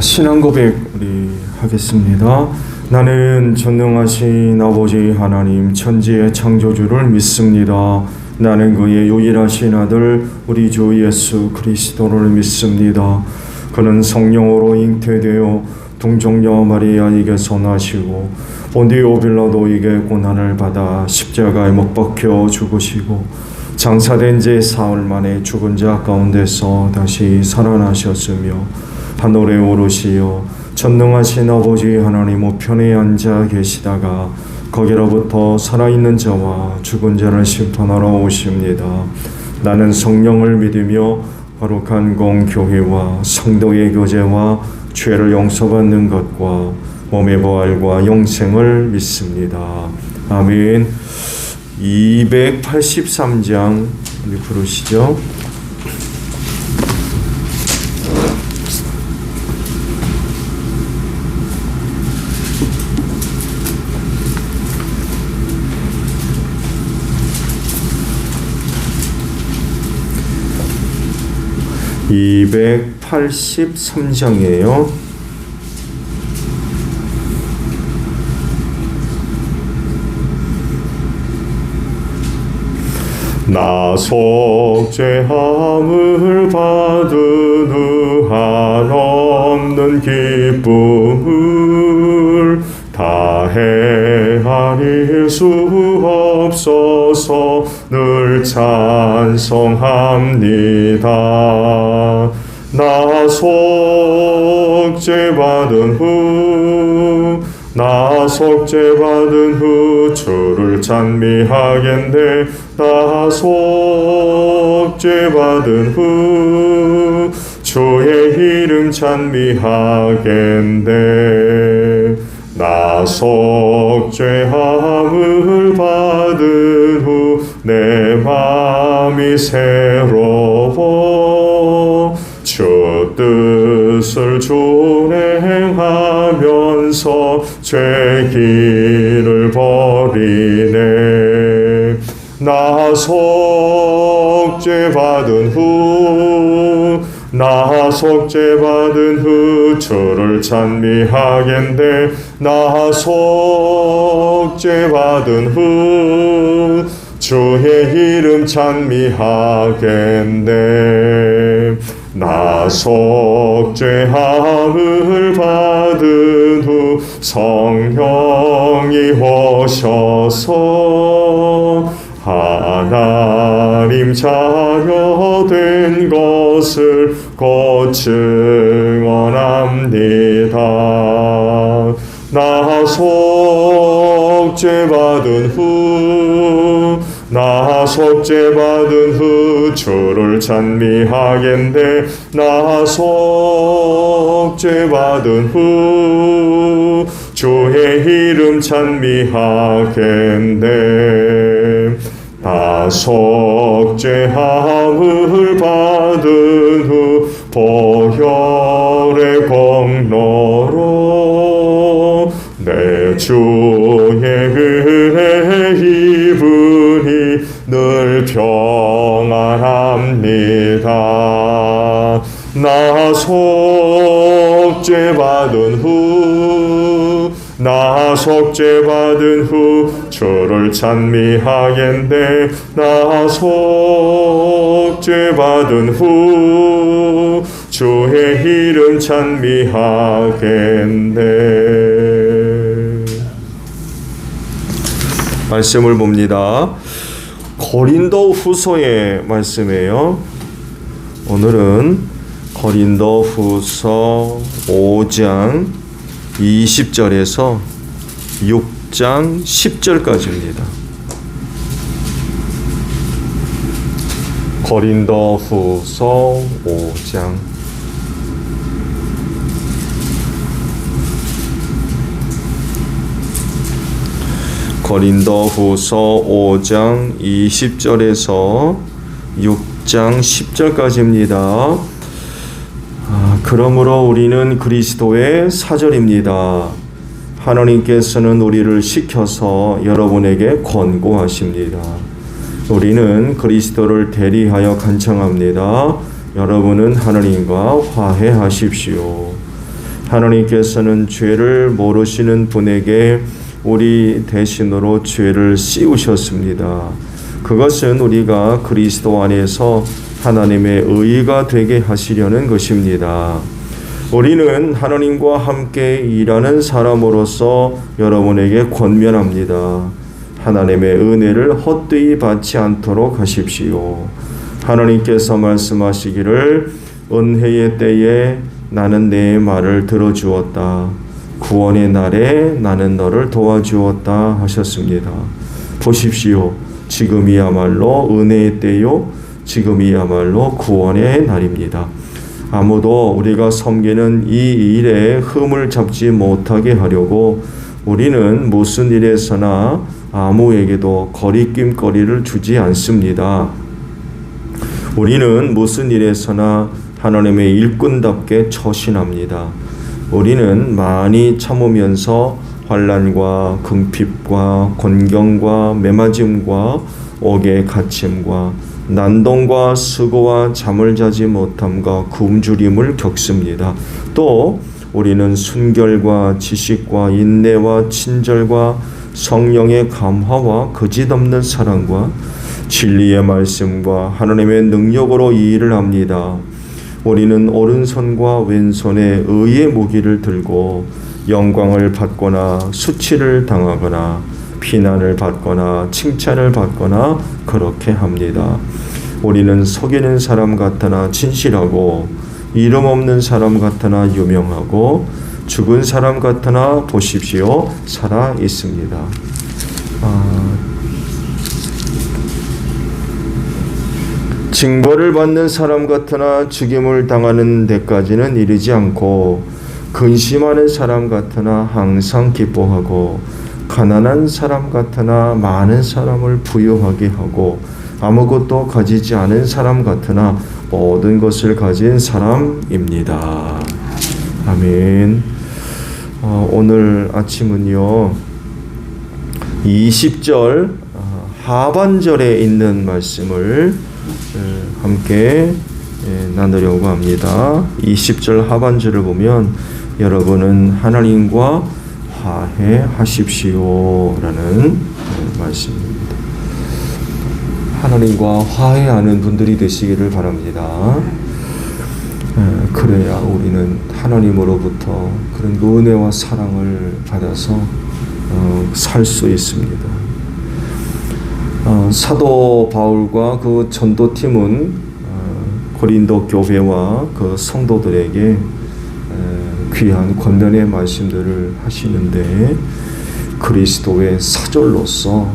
신앙 고백 우리 하겠습니다. 나는 전능하신 아버지 하나님 천지의 창조주를 믿습니다. 나는 그의 유일하신 아들 우리 주 예수 그리스도를 믿습니다. 그는 성령으로 잉태되어 동정녀 마리아에게서 나시고 본디오 빌라도에게 고난을 받아 십자가에 못 박혀 죽으시고 장사된 지 사흘 만에 죽은 자 가운데서 다시 살아나셨으며 하늘에 오르시어 전능하신 아버지 하나님 우편에 앉아 계시다가 거기로부터 살아있는 자와 죽은 자를 심판하러 오십니다. 나는 성령을 믿으며 거룩한 공교회와 성도의 교제와 죄를 용서받는 것과 몸의 부활과 영생을 믿습니다. 아멘. 283장 우리 부르시죠. (283장이에요) 나 속죄함을 받은 후 한없는 기쁨을 다 헤아릴 수 없어서 늘 찬송합니다. 나 속죄받은 후 주를 찬미하겠네. 나 속죄받은 후 주의 이름 찬미하겠네. 나 속죄함을 받은 후 내 맘이 새로워 주 뜻을 준행하면서 죄 길을 버리네. 나 속죄받은 후 주를 찬미하겠네. 나 속죄받은 후 주의 이름 찬미하겠네. 나 속죄함을 받은 후 성령이 오셔서 하나님 자녀 된 것을 곧 증언합니다. 나 속죄받은 후 주를 찬미하겠네. 나 속죄받은 후 주의 이름 찬미하겠네. 나 속죄함을 받은 후 보혈의 공로로 내 주의 은혜 입으니 늘 평안합니다. 나 속죄받은 후 주를 찬미하겠네. 나 속죄받은 후 주의 이름 찬미하겠네. 말씀을 봅니다. 고린도 후서의 말씀이에요. 오늘은 고린도 후서 5장 20절에서 6장 10절까지입니다. 고린도 후서 5장 고린도 후서 5장 20절에서 6장 10절까지입니다. 그러므로 우리는 그리스도의 사절입니다. 하나님께서는 우리를 시켜서 여러분에게 권고하십니다. 우리는 그리스도를 대리하여 간청합니다. 여러분은 하나님과 화해하십시오. 하나님께서는 죄를 모르시는 분에게 우리 대신으로 죄를 씌우셨습니다. 그것은 우리가 그리스도 안에서 하나님의 의가 되게 하시려는 것입니다. 우리는 하나님과 함께 일하는 사람으로서 여러분에게 권면합니다. 하나님의 은혜를 헛되이 받지 않도록 하십시오. 하나님께서 말씀하시기를 은혜의 때에 나는 내 말을 들어주었다. 구원의 날에 나는 너를 도와주었다 하셨습니다. 보십시오. 지금이야말로 은혜의 때요. 지금이야말로 구원의 날입니다. 아무도 우리가 섬기는 이 일에 흠을 잡지 못하게 하려고 우리는 무슨 일에서나 아무에게도 거리낌거리를 주지 않습니다. 우리는 무슨 일에서나 하나님의 일꾼답게 처신합니다. 우리는 많이 참으면서 환난과 궁핍과 곤경과 매맞음과 옥의 갇힘과 난동과 수고와 잠을 자지 못함과 굶주림을 겪습니다. 또 우리는 순결과 지식과 인내와 친절과 성령의 감화와 거짓없는 사랑과 진리의 말씀과 하나님의 능력으로 이 일을 합니다. 우리는 오른손과 왼손에 의의 무기를 들고 영광을 받거나 수치를 당하거나 비난을 받거나 칭찬을 받거나 그렇게 합니다. 우리는 속이는 사람 같으나 진실하고 이름 없는 사람 같으나 유명하고 죽은 사람 같으나 보십시오 살아 있습니다. 징벌을 받는 사람 같으나 죽임을 당하는 데까지는 이르지 않고 근심하는 사람 같으나 항상 기뻐하고 가난한 사람 같으나 많은 사람을 부유하게 하고 아무것도 가지지 않은 사람 같으나 모든 것을 가진 사람입니다. 아멘. 오늘 아침은요 20절 하반절에 있는 말씀을 함께 나누려고 합니다. 20절 하반절을 보면 여러분은 하나님과 화해하십시오 라는 말씀입니다. 하나님과 화해하는 분들이 되시기를 바랍니다. 그래야 우리는 하나님으로부터 그런 은혜와 사랑을 받아서 살 수 있습니다. 사도 바울과 그 전도팀은 고린도 교회와 그 성도들에게 귀한 권면의 말씀들을 하시는데 그리스도의 사절로서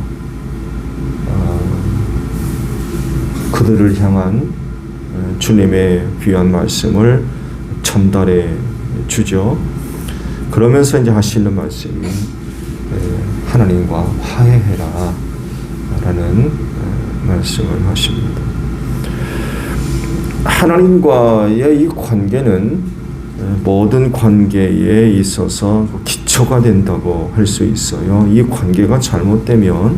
그들을 향한 주님의 귀한 말씀을 전달해 주죠. 그러면서 이제 하시는 말씀이 하나님과 화해해라 라는 말씀을 하십니다. 하나님과의 이 관계는 모든 관계에 있어서 기초가 된다고 할 수 있어요. 이 관계가 잘못되면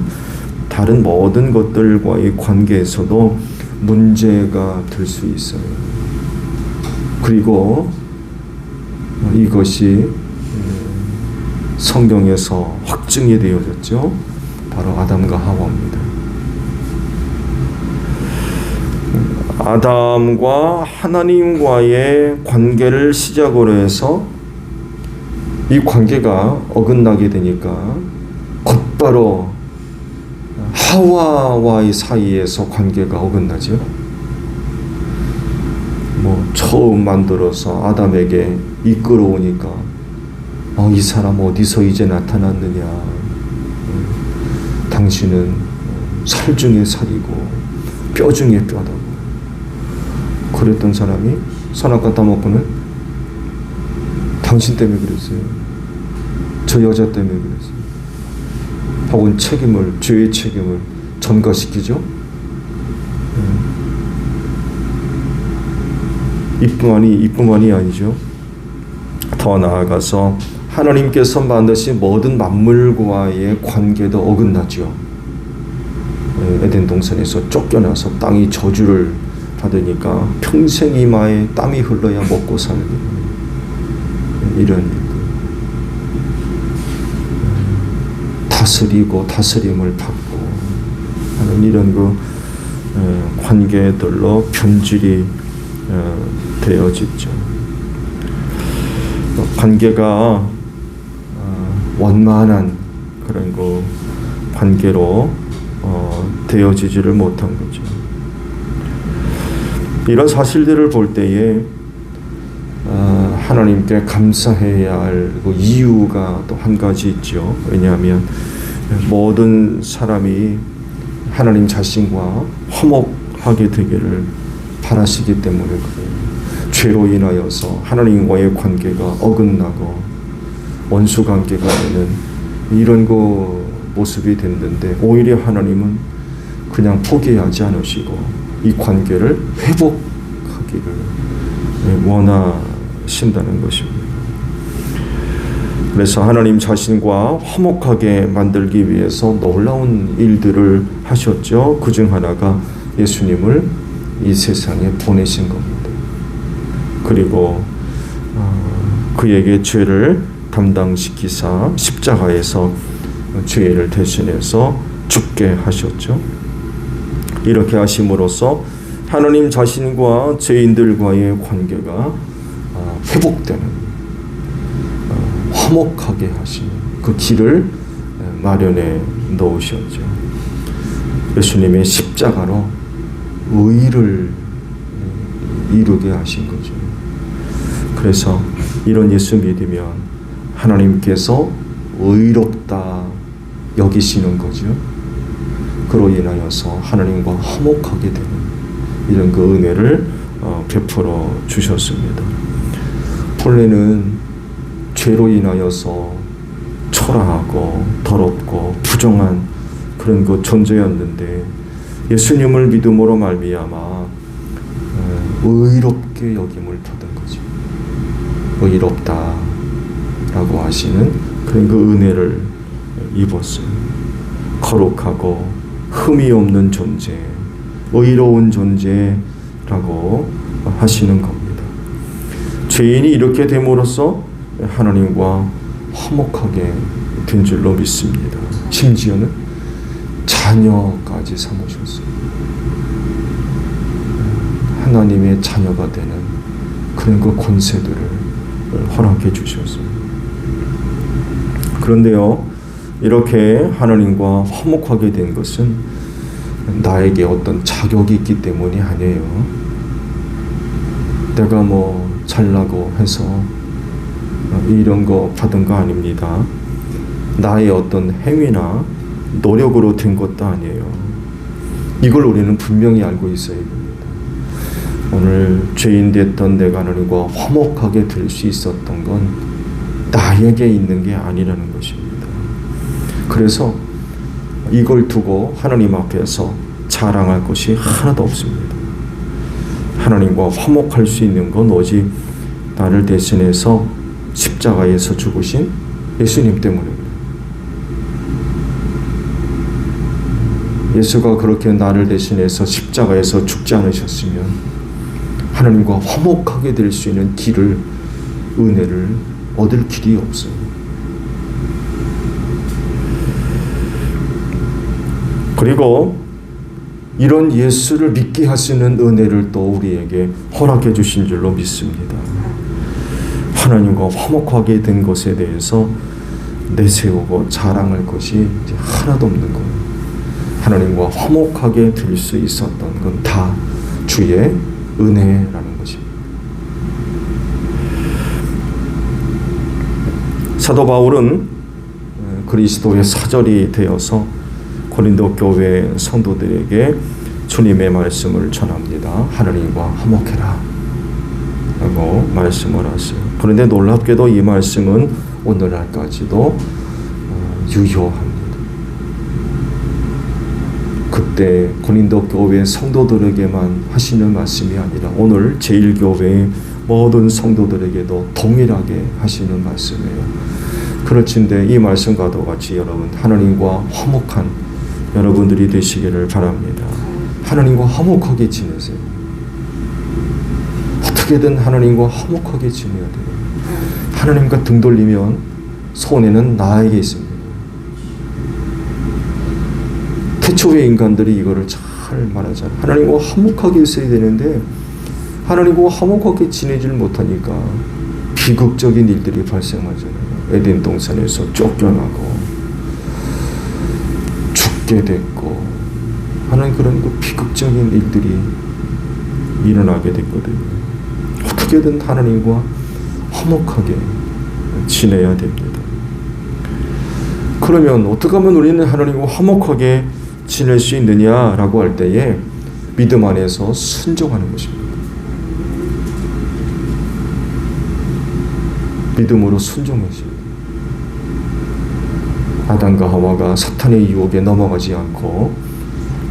다른 모든 것들과의 관계에서도 문제가 될 수 있어요. 그리고 이것이 성경에서 확증이 되어졌죠. 바로 아담과 하와입니다. 아담과 하나님과의 관계를 시작으로 해서 이 관계가 어긋나게 되니까 곧바로 하와와의 사이에서 관계가 어긋나죠. 처음 만들어서 아담에게 이끌어오니까 이 사람 어디서 이제 나타났느냐. 당신은 살 중에 살이고 뼈 중에 뼈다고. 그랬던 사람이 선악과 따먹고는 당신 때문에 그랬어요. 저 여자 때문에 그랬어요. 혹은 죄의 책임을 전가시키죠. 이뿐만이 아니죠. 더 나아가서 하나님께서 만드신 모든 만물과의 관계도 어긋나죠. 에덴 동산에서 쫓겨나서 땅이 저주를 받으니까 평생 이마에 땀이 흘러야 먹고 살게. 이런 다스리고 다스림을 받고 하는 이런 관계들로 변질이 되어지죠. 관계가 원만한 그런 관계로 되어지지를 못한 거죠. 이런 사실들을 볼 때에 하나님께 감사해야 할 이유가 또 한 가지 있죠. 왜냐하면 모든 사람이 하나님 자신과 화목하게 되기를 바라시기 때문에 그래요. 죄로 인하여서 하나님과의 관계가 어긋나고 원수 관계가 되는 이런 모습이 됐는데, 오히려 하나님은 그냥 포기하지 않으시고 이 관계를 회복하기를 원하신다는 것입니다. 그래서 하나님 자신과 화목하게 만들기 위해서 놀라운 일들을 하셨죠. 그중 하나가 예수님을 이 세상에 보내신 겁니다. 그리고 그에게 죄를 담당시키사 십자가에서 죄를 대신해서 죽게 하셨죠. 이렇게 하심으로써 하나님 자신과 죄인들과의 관계가 회복되는, 화목하게 하시는 그 길을 마련해 놓으셨죠. 예수님의 십자가로 의를 이루게 하신 거죠. 그래서 이런 예수 믿으면 하나님께서 의롭다 여기시는 거죠. 그로 인하여서 하나님과 화목하게 되는 이런 은혜를 베풀어 주셨습니다. 본래는 죄로 인하여서 초라하고 더럽고 부정한 그런 존재였는데, 예수님을 믿음으로 말미암아 의롭게 여김을 받은 거죠. 의롭다라고 하시는 그런 은혜를 입었어요. 거룩하고 흠이 없는 존재, 의로운 존재라고 하시는 겁니다. 죄인이 이렇게 됨으로써 하나님과 화목하게 된 줄로 믿습니다. 심지어는 자녀까지 삼으셨어요. 하나님의 자녀가 되는 그런 권세들을 허락해 주셨어요. 그런데요, 이렇게 하나님과 화목하게 된 것은 나에게 어떤 자격이 있기 때문이 아니에요. 내가 잘나고 해서 이런 거 받은 거 아닙니다. 나의 어떤 행위나 노력으로 된 것도 아니에요. 이걸 우리는 분명히 알고 있어야 됩니다. 오늘 죄인 됐던 내가 하나님과 화목하게 될 수 있었던 건 나에게 있는 게 아니라는 것입니다. 그래서 이걸 두고 하나님 앞에서 자랑할 것이 하나도 없습니다. 하나님과 화목할 수 있는 건 오직 나를 대신해서 십자가에서 죽으신 예수님 때문입니다. 예수가 그렇게 나를 대신해서 십자가에서 죽지 않으셨으면 하나님과 화목하게 될 수 있는 길을, 은혜를 얻을 길이 없어요. 그리고 이런 예수를 믿게 하시는 은혜를 또 우리에게 허락해 주신 줄로 믿습니다. 하나님과 화목하게 된 것에 대해서 내세우고 자랑할 것이 이제 하나도 없는 거예요. 하나님과 화목하게 될 수 있었던 건 다 주의 은혜라는 것입니다. 사도 바울은 그리스도의 사절이 되어서 고린도 교회 성도들에게 주님의 말씀을 전합니다. 하나님과 화목해라 라고 말씀을 하세요. 그런데 놀랍게도 이 말씀은 오늘날까지도 유효합니다. 그때 고린도 교회 성도들에게만 하시는 말씀이 아니라 오늘 제1교회의 모든 성도들에게도 동일하게 하시는 말씀이에요. 그렇진데 이 말씀과도 같이 여러분 하나님과 화목한 여러분들이 되시기를 바랍니다. 하나님과 화목하게 지내세요. 어떻게든 하나님과 화목하게 지내야 돼요. 하나님과 등 돌리면 손해는 나에게 있습니다. 태초의 인간들이 이거를 잘 말하잖아요. 하나님과 화목하게 있어야 되는데 하나님과 화목하게 지내질 못하니까 비극적인 일들이 발생하잖아요. 에덴 동산에서 쫓겨나고 죽게 됐고 하는 그런 그 비극적인 일들이 일어나게 됐거든요. 어떻게든 하나님과 화목하게 지내야 됩니다. 그러면 어떻게 하면 우리는 하나님과 화목하게 지낼 수 있느냐라고 할 때에 믿음 안에서 순종하는 것입니다. 믿음으로 순종하시오. 아담과 하와가 사탄의 유혹에 넘어가지 않고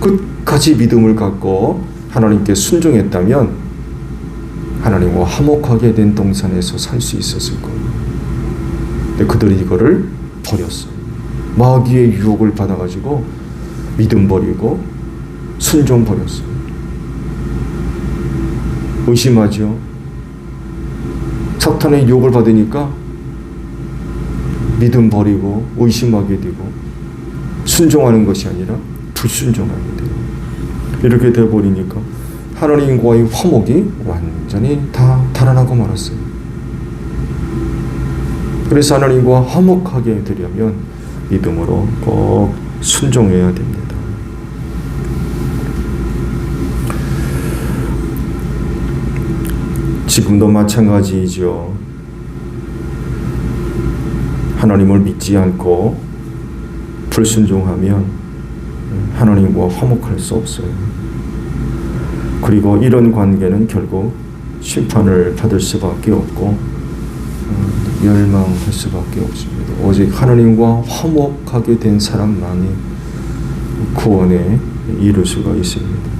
끝까지 믿음을 갖고 하나님께 순종했다면 하나님과 화목하게 된 동산에서 살 수 있었을 거예요. 근데 그들이 이거를 버렸어요. 마귀의 유혹을 받아가지고 믿음 버리고 순종 버렸어요. 의심하죠. 사탄의 유혹을 받으니까 믿음 버리고 의심하게 되고 순종하는 것이 아니라 불순종하게 돼요. 이렇게 돼버리니까 하나님과의 화목이 완전히 다 달아나고 말았어요. 그래서 하나님과 화목하게 되려면 믿음으로 꼭 순종해야 됩니다. 지금도 마찬가지이죠. 하나님을 믿지 않고 불순종하면 하나님과 화목할 수 없어요. 그리고 이런 관계는 결국 심판을 받을 수밖에 없고 멸망할 수밖에 없습니다. 오직 하나님과 화목하게 된 사람만이 구원에 이룰 수가 있습니다.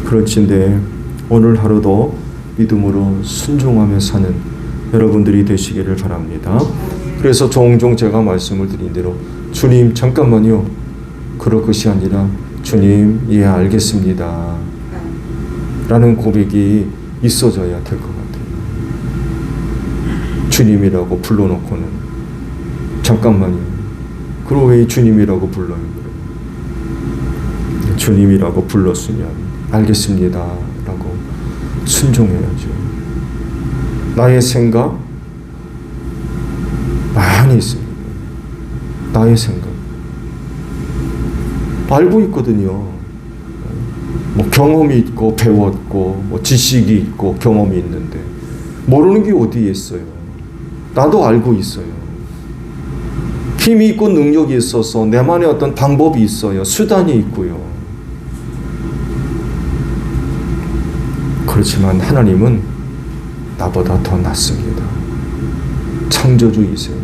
그렇진데 오늘 하루도 믿음으로 순종하며 사는 여러분들이 되시기를 바랍니다. 그래서 종종 제가 말씀을 드린 대로 주님 잠깐만요. 그럴 것이 아니라 주님 예 알겠습니다 라는 고백이 있어져야 될 것 같아요. 주님이라고 불러놓고는 잠깐만요. 그럼 왜 주님이라고 불러요? 주님이라고 불렀으면 알겠습니다 라고 순종해야죠. 나의 생각 많이 있습니다. 나의 생각 알고 있거든요. 뭐 경험이 있고 배웠고 뭐 지식이 있고 경험이 있는데 모르는 게 어디에 있어요. 나도 알고 있어요. 힘이 있고 능력이 있어서 내만의 어떤 방법이 있어요. 수단이 있고요. 그렇지만 하나님은 나보다 더 낫습니다. 창조주이세요.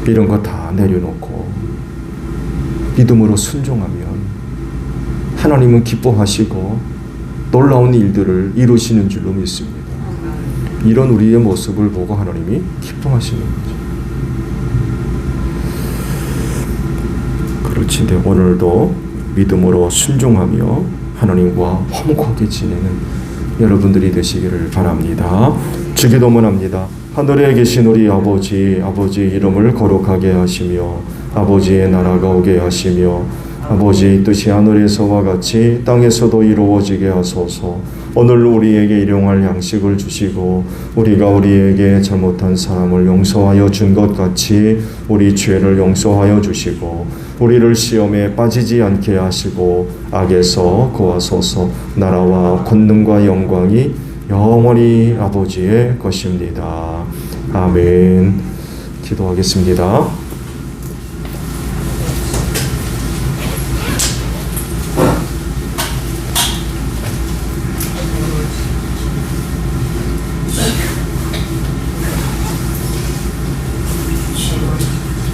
이런 거 다 내려놓고 믿음으로 순종하면 하나님은 기뻐하시고 놀라운 일들을 이루시는 줄로 믿습니다. 이런 우리의 모습을 보고 하나님이 기뻐하시는 거죠. 그렇지, 오늘도 믿음으로 순종하며 하나님과 화목하게 지내는 여러분들이 되시기를 바랍니다. 주기도문합니다. 하늘에 계신 우리 아버지, 아버지의 이름을 거룩하게 하시며 아버지의 나라가 오게 하시며 아버지의 뜻이 하늘에서와 같이 땅에서도 이루어지게 하소서. 오늘 우리에게 일용할 양식을 주시고 우리가 우리에게 잘못한 사람을 용서하여 준 것 같이 우리 죄를 용서하여 주시고 우리를 시험에 빠지지 않게 하시고 악에서 구하소서. 나라와 권능과 영광이 영원히 아버지의 것입니다. 아멘. 기도하겠습니다.